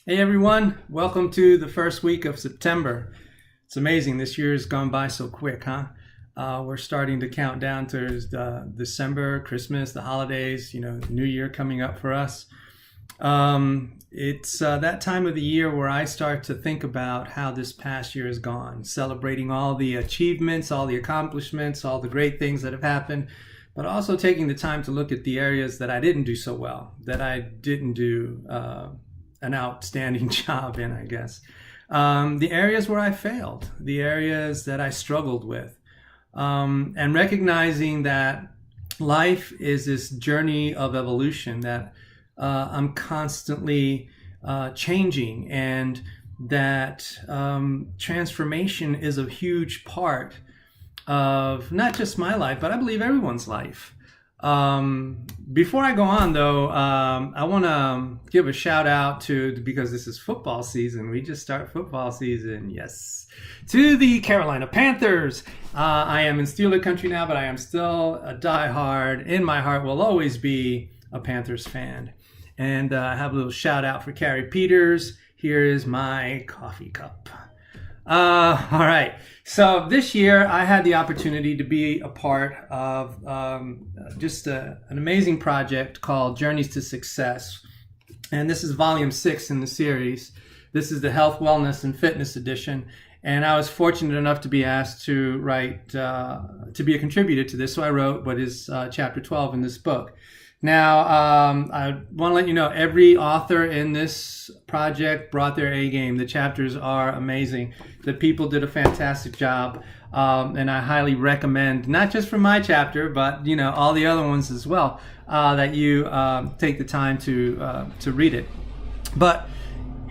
Hey everyone, welcome to the first week of September. It's amazing, this year has gone by so quick, huh? We're starting to count down to December, Christmas, the holidays, the New Year coming up for us. It's that time of the year where I start to think about how this past year has gone, celebrating all the achievements, all the accomplishments, all the great things that have happened, but also taking the time to look at the areas that I didn't do so well, that I didn't do an outstanding job in, I guess. The areas where I failed, the areas that I struggled with, and recognizing that life is this journey of evolution, that I'm constantly changing, and that transformation is a huge part of not just my life, but I believe everyone's life. Before I go on, though, I want to give a shout out because this is football season. We just start football season, yes, to the Carolina Panthers. I am in Steeler country now, but I am still a diehard. In my heart, will always be a Panthers fan. And I have a little shout out for Carrie Peters. Here is my coffee cup. All right. So this year I had the opportunity to be a part of just an amazing project called Journeys to Success. And this is volume 6 in the series. This is the Health, Wellness, and Fitness edition. And I was fortunate enough to be asked to write, to be a contributor to this. So I wrote what is chapter 12 in this book. Now, I want to let you know, every author in this project brought their A game. The chapters are amazing. The people did a fantastic job, and I highly recommend, not just for my chapter, but all the other ones as well, that you take the time to read it. But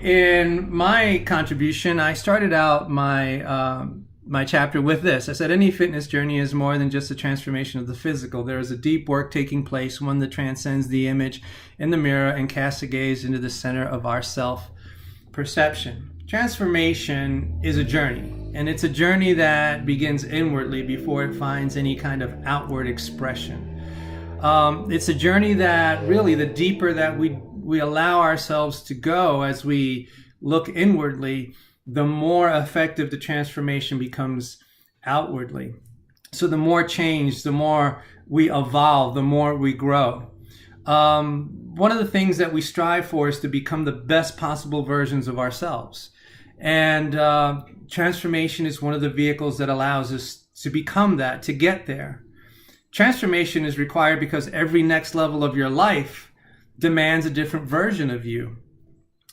in my contribution, I started out my chapter with this. I said, any fitness journey is more than just a transformation of the physical. There is a deep work taking place, one that transcends the image in the mirror and casts a gaze into the center of our self-perception. Transformation is a journey, and it's a journey that begins inwardly before it finds any kind of outward expression. It's a journey that really, the deeper that we allow ourselves to go as we look inwardly, the more effective the transformation becomes outwardly. So the more change, the more we evolve, the more we grow. One of the things that we strive for is to become the best possible versions of ourselves. And transformation is one of the vehicles that allows us to become that, to get there. Transformation is required because every next level of your life demands a different version of you.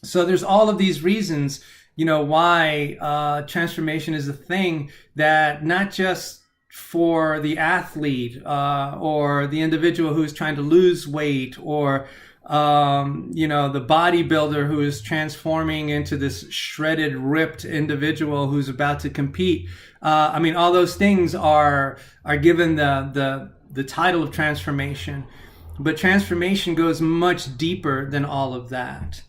So there's all of these reasons why transformation is a thing that not just for the athlete or the individual who is trying to lose weight, or the bodybuilder who is transforming into this shredded, ripped individual who's about to compete. All those things are given the title of transformation, but transformation goes much deeper than all of that.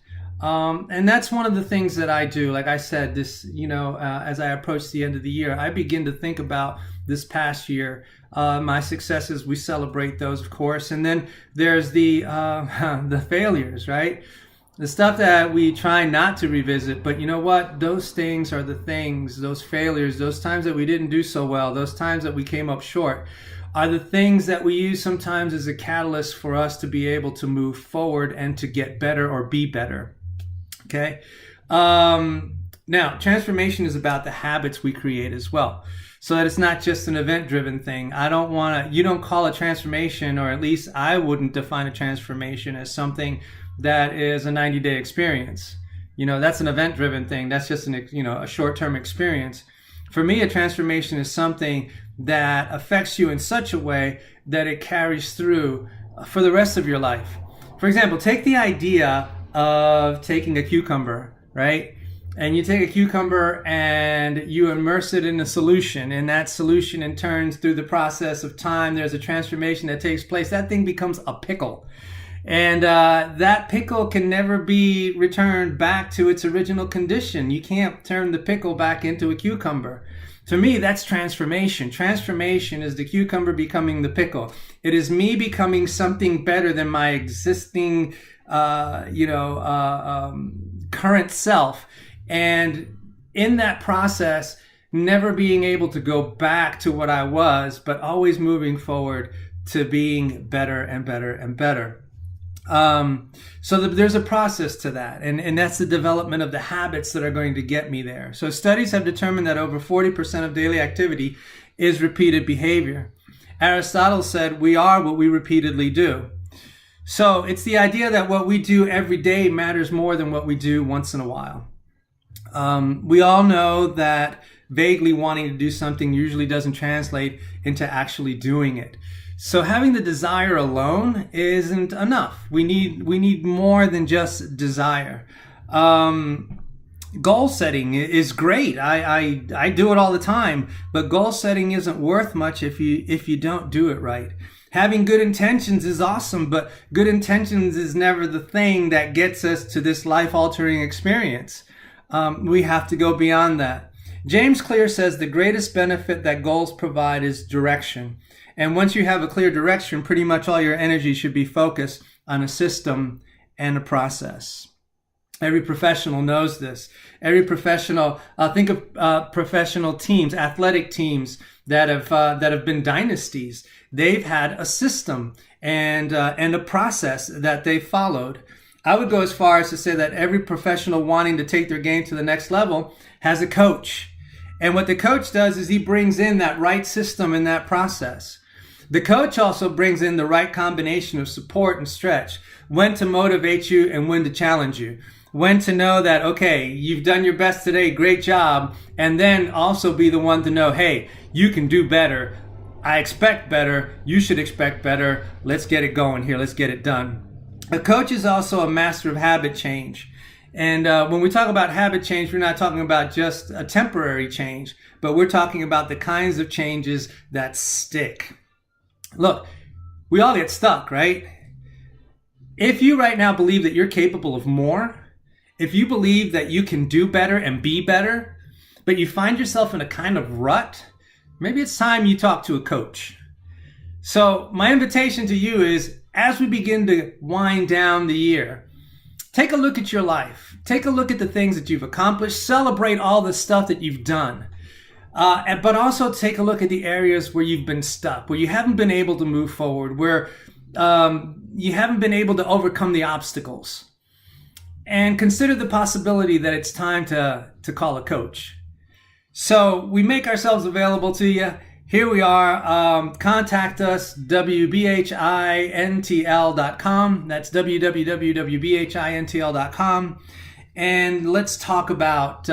And that's one of the things that I do. Like I said, this, as I approach the end of the year, I begin to think about this past year, my successes. We celebrate those, of course. And then there's the failures, right? The stuff that we try not to revisit. But you know what? Those things are the things, those failures, those times that we didn't do so well, those times that we came up short, are the things that we use sometimes as a catalyst for us to be able to move forward and to get better or be better. Okay. Now, transformation is about the habits we create as well. So that it's not just an event-driven thing. You don't call a transformation, or at least I wouldn't define a transformation as something that is a 90-day experience. That's an event-driven thing. That's just a short-term experience. For me, a transformation is something that affects you in such a way that it carries through for the rest of your life. For example, take the idea of taking a cucumber, right? And you take a cucumber and you immerse it in a solution, and that solution in turns, through the process of time, there's a transformation that takes place. That thing becomes a pickle. And that pickle can never be returned back to its original condition. You can't turn the pickle back into a cucumber. To me, that's transformation. Transformation is the cucumber becoming the pickle. It is me becoming something better than my existing current current self. And in that process, never being able to go back to what I was, but always moving forward to being better and better and better. There's a process to that, and that's the development of the habits that are going to get me there. So studies have determined that over 40% of daily activity is repeated behavior. Aristotle said, we are what we repeatedly do. So it's the idea that what we do every day matters more than what we do once in a while. We all know that vaguely wanting to do something usually doesn't translate into actually doing it. So having the desire alone isn't enough. We need more than just desire. Goal setting is great. I do it all the time, but goal setting isn't worth much if you don't do it right. Having good intentions is awesome, but good intentions is never the thing that gets us to this life-altering experience. We have to go beyond that. James Clear says the greatest benefit that goals provide is direction. And once you have a clear direction, pretty much all your energy should be focused on a system and a process. Every professional knows this. Every professional, think of professional teams, athletic teams that have been dynasties. They've had a system and a process that they followed. I would go as far as to say that every professional wanting to take their game to the next level has a coach. And what the coach does is he brings in that right system in that process. The coach also brings in the right combination of support and stretch, when to motivate you and when to challenge you, when to know that, okay, you've done your best today, great job, and then also be the one to know, hey, you can do better. I expect better. You should expect better. Let's get it going here. Let's get it done. A coach is also a master of habit change. And when we talk about habit change, we're not talking about just a temporary change, but we're talking about the kinds of changes that stick. Look, we all get stuck, right? If you right now believe that you're capable of more, if you believe that you can do better and be better, but you find yourself in a kind of rut, maybe it's time you talk to a coach. So my invitation to you is, as we begin to wind down the year, take a look at your life. Take a look at the things that you've accomplished. Celebrate all the stuff that you've done. But also take a look at the areas where you've been stuck, where you haven't been able to move forward, where you haven't been able to overcome the obstacles. And consider the possibility that it's time to call a coach. So we make ourselves available to you. Here we are. Contact us, wbhintl.com. That's www.wbhintl.com. And let's talk about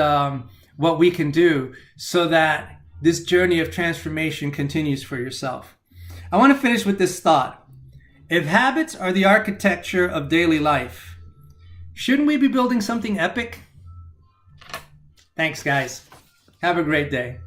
what we can do so that this journey of transformation continues for yourself. I want to finish with this thought. If habits are the architecture of daily life, shouldn't we be building something epic? Thanks, guys. Have a great day.